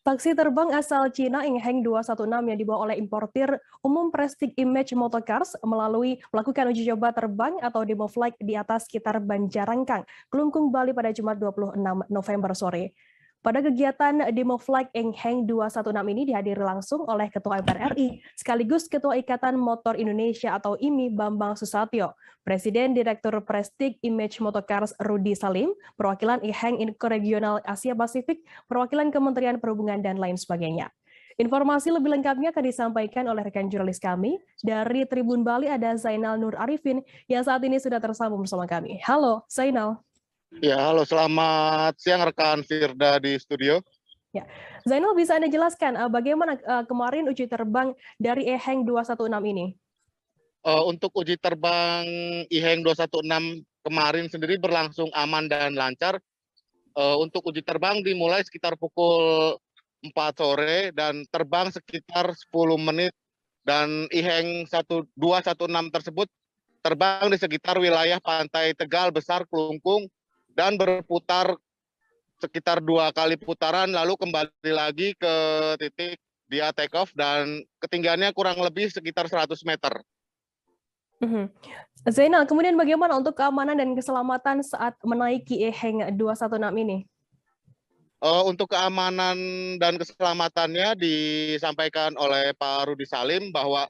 Taksi terbang asal Cina Ingheng 216 yang dibawa oleh importir umum Prestige Image Motorcars melakukan uji coba terbang atau demo flight di atas sekitar Banjarangkang, Kelungkung, Bali pada Jumat 26 November sore. Pada kegiatan demo flight Ingheng 216 ini dihadiri langsung oleh Ketua MPR RI, sekaligus Ketua Ikatan Motor Indonesia atau IMI Bambang Susatyo, Presiden Direktur Prestige Image Motorcars Rudi Salim, perwakilan Ingheng Regional Asia Pasifik, perwakilan Kementerian Perhubungan, dan lain sebagainya. Informasi lebih lengkapnya akan disampaikan oleh rekan jurnalis kami. Dari Tribun Bali ada Zainal Nur Arifin yang saat ini sudah tersambung bersama kami. Halo, Zainal. Ya, halo, selamat siang rekan Firda di studio. Ya, Zainal, bisa Anda jelaskan bagaimana kemarin uji terbang dari Ingheng 216 ini? Untuk uji terbang Ingheng 216 kemarin sendiri berlangsung aman dan lancar. Untuk uji terbang dimulai sekitar pukul 4 sore dan terbang sekitar 10 menit. Dan Ingheng 216 tersebut terbang di sekitar wilayah pantai Tegal, Besar, Kelungkung, dan berputar sekitar 2 kali putaran, lalu kembali lagi ke titik dia take off dan ketinggiannya kurang lebih sekitar 100 meter. Zainal, kemudian bagaimana untuk keamanan dan keselamatan saat menaiki Ingheng 216 ini? Untuk keamanan dan keselamatannya disampaikan oleh Pak Rudi Salim bahwa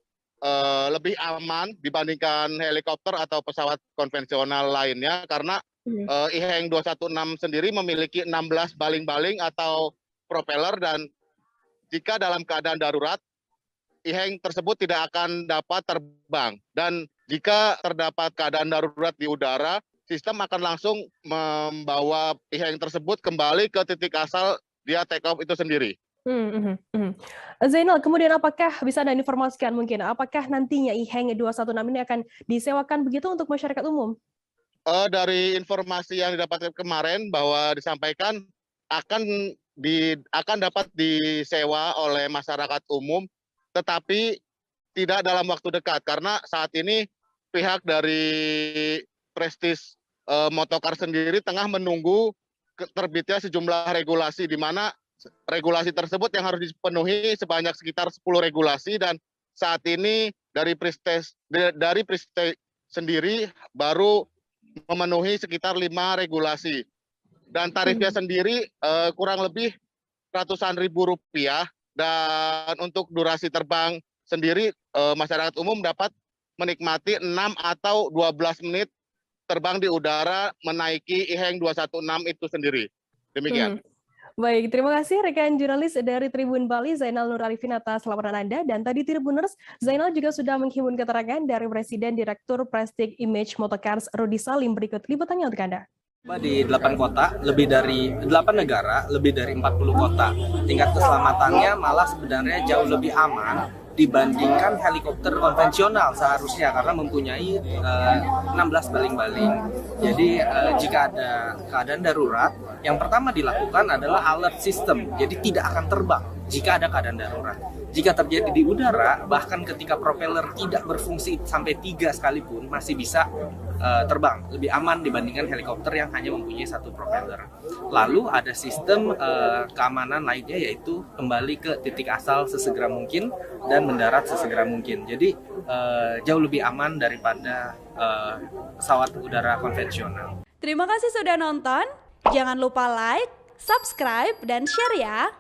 lebih aman dibandingkan helikopter atau pesawat konvensional lainnya karena Ingheng 216 sendiri memiliki 16 baling-baling atau propeller, dan jika dalam keadaan darurat Ingheng tersebut tidak akan dapat terbang, dan jika terdapat keadaan darurat di udara, sistem akan langsung membawa Ingheng tersebut kembali ke titik asal dia take off itu sendiri. Zainal, kemudian apakah bisa Anda informasikan mungkin, apakah nantinya Ingheng 216 ini akan disewakan begitu untuk masyarakat umum? Dari informasi yang didapatkan kemarin bahwa disampaikan akan dapat disewa oleh masyarakat umum, tetapi tidak dalam waktu dekat karena saat ini pihak dari Prestige Motorcars sendiri tengah menunggu terbitnya sejumlah regulasi, di mana regulasi tersebut yang harus dipenuhi sebanyak sekitar 10 regulasi, dan saat ini dari Prestige sendiri baru memenuhi sekitar 5 regulasi, dan tarifnya sendiri kurang lebih ratusan ribu rupiah, dan untuk durasi terbang sendiri masyarakat umum dapat menikmati 6 atau 12 menit terbang di udara menaiki Ingheng 216 itu sendiri. Demikian. Baik, terima kasih rekan jurnalis dari Tribun Bali, Zainal Nur Arifin, atas laporan Anda. Dan tadi Tribuners, Zainal juga sudah menghimpun keterangan dari Presiden Direktur Prestige Image Motorcars Rudi Salim. Berikut liputannya untuk Anda. Di 8 kota, lebih dari 8 negara, lebih dari 40 kota. Tingkat keselamatannya malah sebenarnya jauh lebih aman dibandingkan helikopter konvensional seharusnya, karena mempunyai 16 baling-baling. Jadi jika ada keadaan darurat, yang pertama dilakukan adalah alert system, jadi tidak akan terbang jika ada keadaan darurat. Jika terjadi di udara, bahkan ketika propeller tidak berfungsi sampai 3 sekalipun, masih bisa terbang, lebih aman dibandingkan helikopter yang hanya mempunyai 1 propeller. Lalu ada sistem keamanan lainnya, yaitu kembali ke titik asal sesegera mungkin dan mendarat sesegera mungkin. Jadi jauh lebih aman daripada pesawat udara konvensional. Terima kasih sudah nonton. Jangan lupa like, subscribe, dan share ya.